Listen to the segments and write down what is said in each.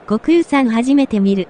悟空さん初めて見る。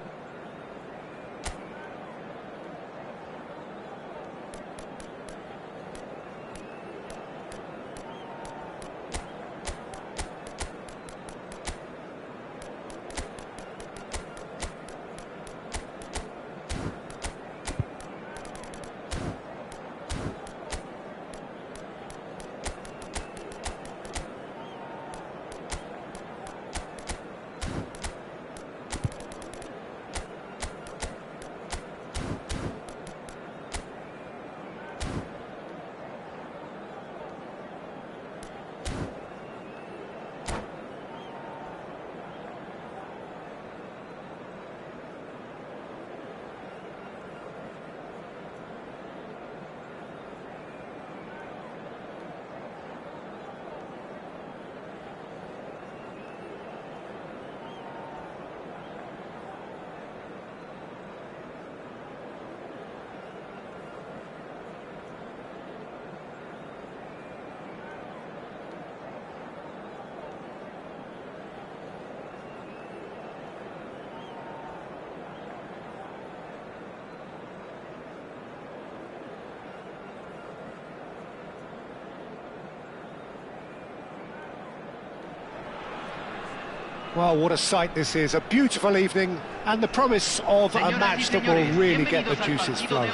Well, what a sight this is, a beautiful evening and the promise of a match that will really get the juices flowing.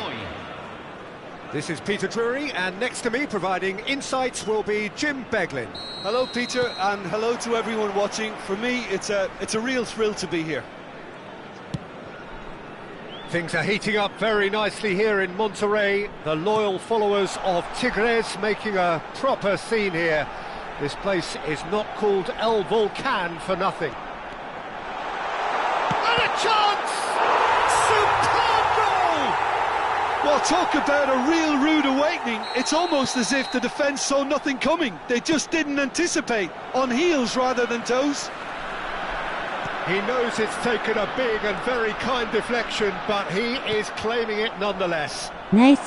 This is Peter Drury, and next to me providing insights will be Jim Beglin. Hello Peter, and hello to everyone watching. For me, it's a real thrill to be here. Things are heating up very nicely here in Monterrey. The loyal followers of Tigres making a proper scene here. This place is not called El Volcan for nothing. And a chance! Superb goal! Well, talk about a real rude awakening. It's almost as if the defence saw nothing coming. They just didn't anticipate. On heels rather than toes. He knows it's taken a big and very kind deflection, but he is claiming it nonetheless. Nice.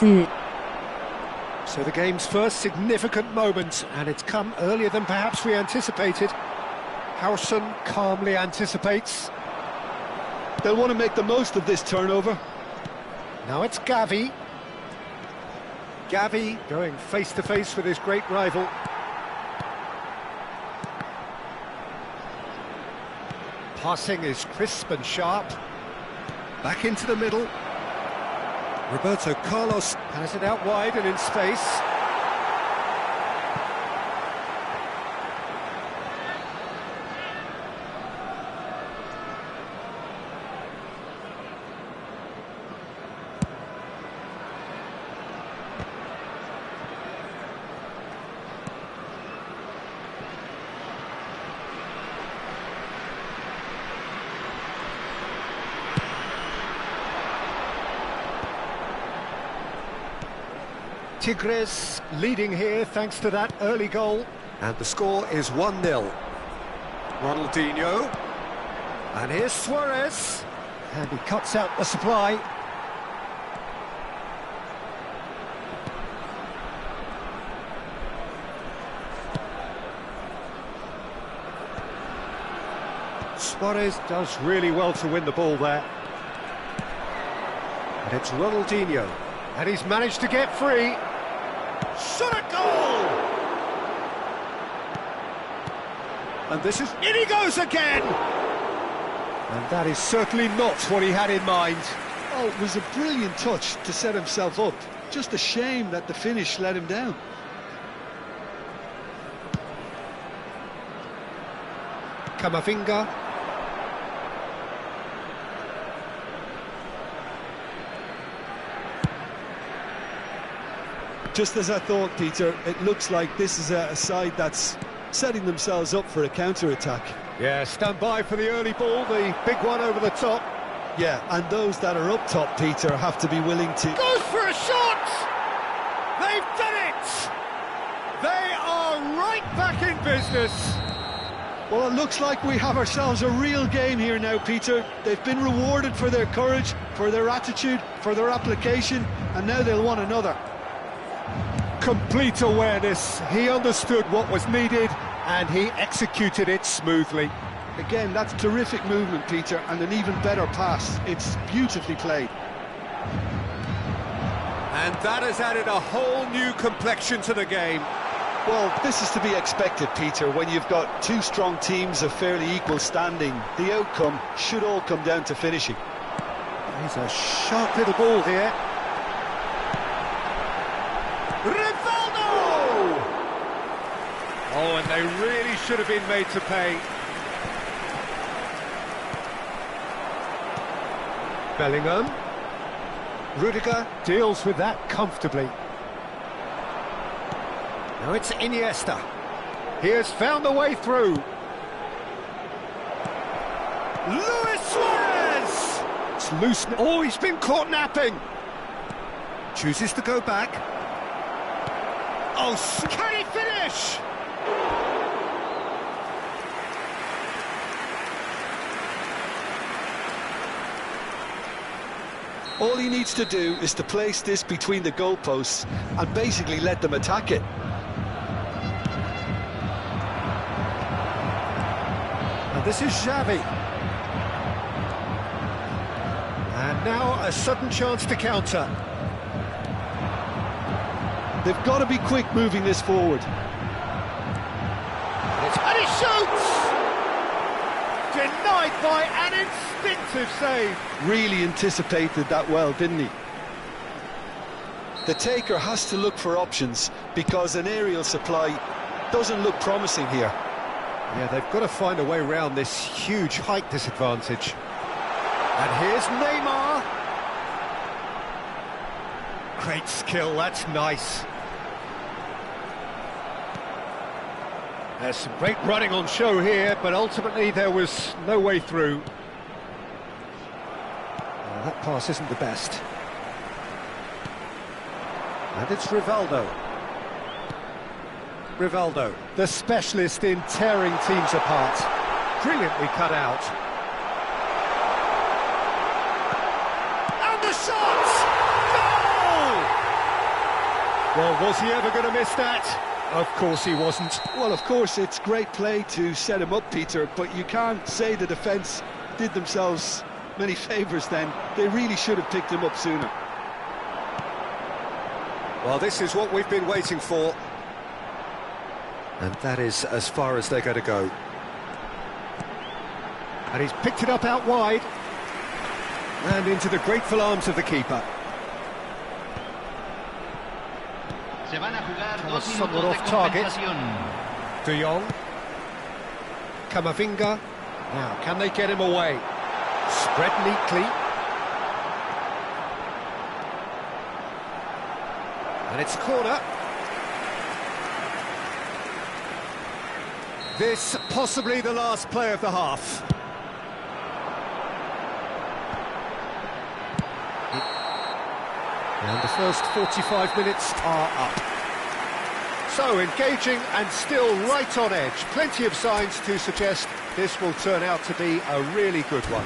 So the game's first significant moment, and it's come earlier than perhaps we anticipated. Howson calmly anticipates. They'll want to make the most of this turnover. Now it's Gavi. Gavi going face-to-face with his great rival. Passing is crisp and sharp. Back into the middle. Roberto Carlos has it out wide and in space. Tigres leading here thanks to that early goal. And the score is 1-0. Ronaldinho. And here's Suarez. And he cuts out the supply. Suarez does really well to win the ball there. And it's Ronaldinho. And he's managed to get free. Shot a goal! And this is... in he goes again! And that is certainly not what he had in mind. Oh, it was a brilliant touch to set himself up. Just a shame that the finish let him down. Camavinga. Just as I thought, Peter, it looks like this is a side that's setting themselves up for a counter-attack. Yeah, stand by for the early ball, the big one over the top. Yeah, and those that are up top, Peter, have to be willing to... Goes for a shot! They've done it! They are right back in business. Well, it looks like we have ourselves a real game here now, Peter. They've been rewarded for their courage, for their attitude, for their application, and now they'll want another. Complete awareness. He understood what was needed and he executed it smoothly. Again, that's terrific movement, Peter, and an even better pass. It's beautifully played. And that has added a whole new complexion to the game. Well, this is to be expected, Peter. When you've got two strong teams of fairly equal standing, the outcome should all come down to finishing. He's a sharp little ball here. Rivaldo! Oh, and they really should have been made to pay. Bellingham. Rudiger deals with that comfortably. Now it's Iniesta. He has found the way through. Luis Suarez! It's loose. Oh, he's been caught napping. Chooses to go back. Oh, can he finish? All he needs to do is to place this between the goalposts and basically let them attack it. And this is Xavi. And now a sudden chance to counter. They've got to be quick moving this forward. And he shoots! Denied by an instinctive save. Really anticipated that well, didn't he? The taker has to look for options because an aerial supply doesn't look promising here. Yeah, they've got to find a way around this huge height disadvantage. And here's Neymar. Great skill, that's nice. There's some great running on show here, but ultimately there was no way through. Well, that pass isn't the best. And it's Rivaldo. Rivaldo, the specialist in tearing teams apart. Brilliantly cut out. And the shot! Goal! Well, was he ever going to miss that? Of course he wasn't. Well, of course, it's great play to set him up, Peter, but you can't say the defence did themselves many favours then. They really should have picked him up sooner. Well, this is what we've been waiting for. And that is as far as they're going to go. And he's picked it up out wide. And into the grateful arms of the keeper. Somewhat off target. De Jong. Camavinga. Now, can they get him away? Spread neatly. And it's a corner. This possibly the last play of the half. And the first 45 minutes are up. So engaging and still right on edge. Plenty of signs to suggest this will turn out to be a really good one.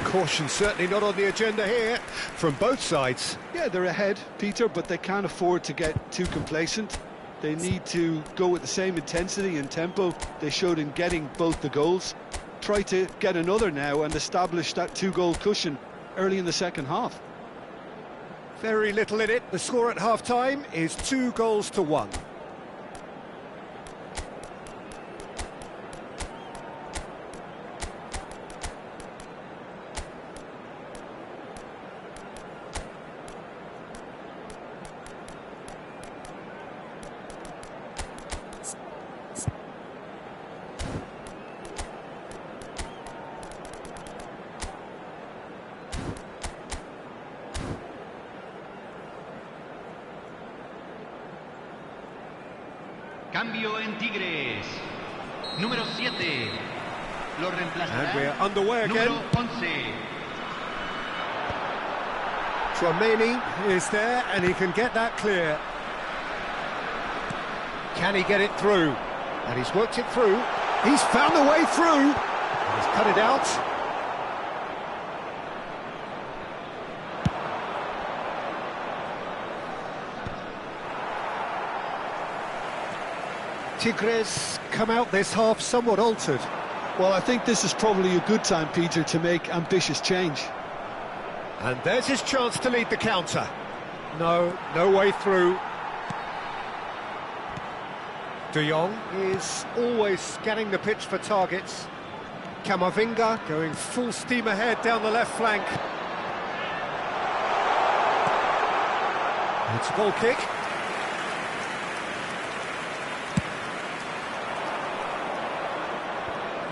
Caution certainly not on the agenda here from both sides. Yeah, they're ahead, Peter, but they can't afford to get too complacent. They need to go with the same intensity and tempo they showed in getting both the goals. Try to get another now and establish that two-goal cushion early in the second half. Very little in it. The score at half-time is 2-1. Cambio en Tigres. Número 7. Lo reemplazará. And we're underway again. Número 11. Tchouaméni is there and he can get that clear. Can he get it through? And he's worked it through. He's found the way through. He's cut it out. Tigres come out this half somewhat altered. Well, I think this is probably a good time, Peter, to make ambitious change. And there's his chance to lead the counter. No way through. De Jong is always scanning the pitch for targets. Camavinga going full steam ahead down the left flank. It's a goal kick.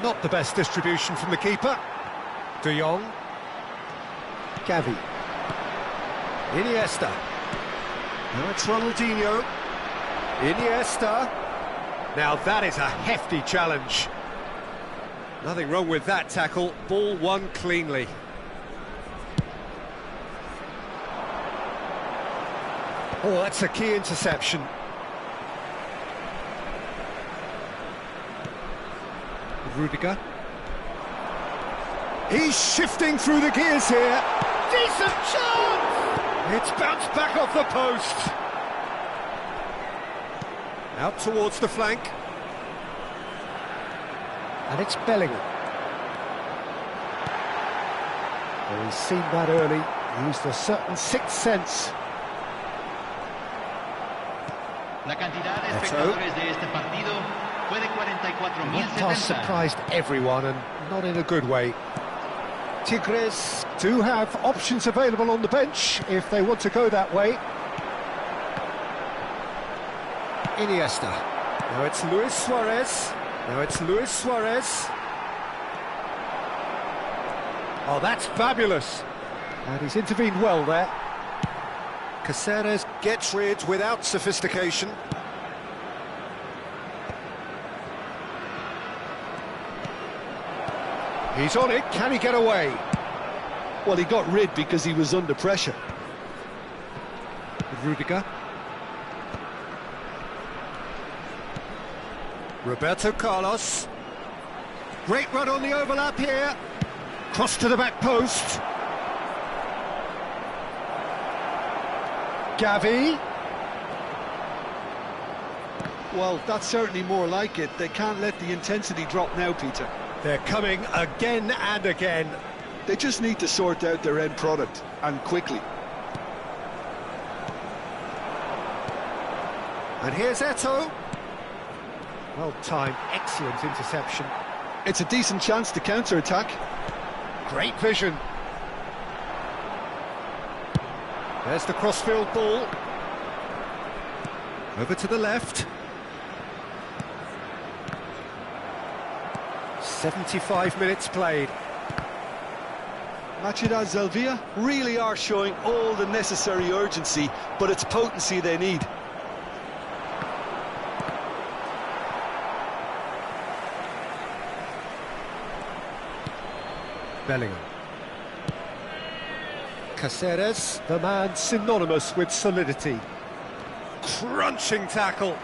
Not the best distribution from the keeper. De Jong. Gavi. Iniesta. Now it's Ronaldinho. Iniesta. Now that is a hefty challenge. Nothing wrong with that tackle. Ball won cleanly. Oh, that's a key interception. Rudiger. He's shifting through the gears here. Decent chance! It's bounced back off the post. Out towards the flank. And it's Bellingham. Well, he's seen that early. Used a certain sixth sense. La cantidad de espectadores de este partido fue de 44.070. That pass surprised everyone, and not in a good way. Tigres do have options available on the bench if they want to go that way. Iniesta. Now it's Luis Suarez. Oh, that's fabulous. And he's intervened well there. Caceres gets rid without sophistication. He's on it, can he get away? Well, he got rid because he was under pressure. Rudiger. Roberto Carlos. Great run on the overlap here. Cross to the back post. Gavi. Well, that's certainly more like it. They can't let the intensity drop now, Peter. They're coming again and again. They just need to sort out their end product, and quickly. And here's Eto'o. Well timed, excellent interception. It's a decent chance to counter-attack. Great vision. There's the crossfield ball. Over to the left. 75 minutes played. Machida Zelvia really are showing all the necessary urgency, but it's potency they need. Bellingham. Caceres, the man synonymous with solidity. Crunching tackle.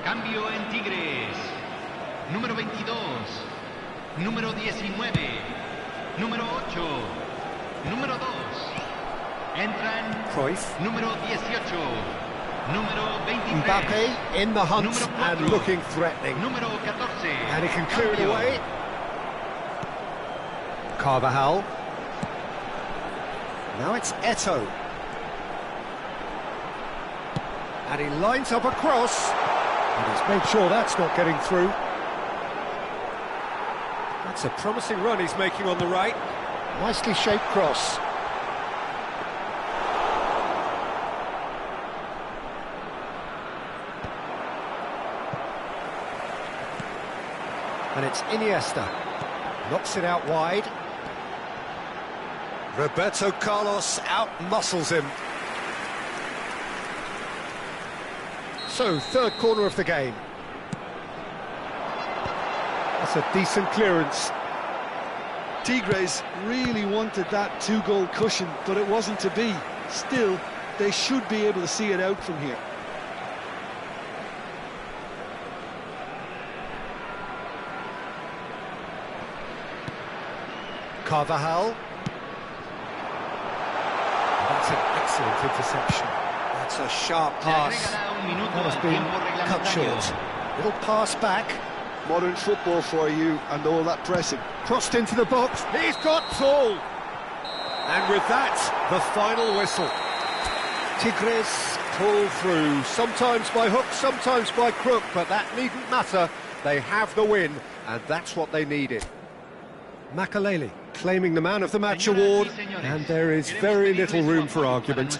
Cambio en Tigres. Número 22. Número 19. Número 8. Número 2. Entran Cruyff. número 18. Número 23. Mbappe in the hunt and looking threatening. Número 14. And he can clear it Cambio. away. Carvajal. Now it's Eto'o. And he lines up a cross. And he's made sure that's not getting through. That's a promising run he's making on the right. Nicely shaped cross. And it's Iniesta. Knocks it out wide. Roberto Carlos out-muscles him. So, third corner of the game. That's a decent clearance. Tigres really wanted that two-goal cushion, but it wasn't to be. Still, they should be able to see it out from here. Carvajal. That's an excellent interception. That's a sharp pass. That has been cut short. Little pass back. Modern football for you and all that pressing. Crossed into the box. He's got Paul. And with that, the final whistle. Tigres pull through, sometimes by hook, sometimes by crook, but that needn't matter. They have the win, and that's what they needed. Makaleli claiming the Man of the Match award, and there is very little room for argument.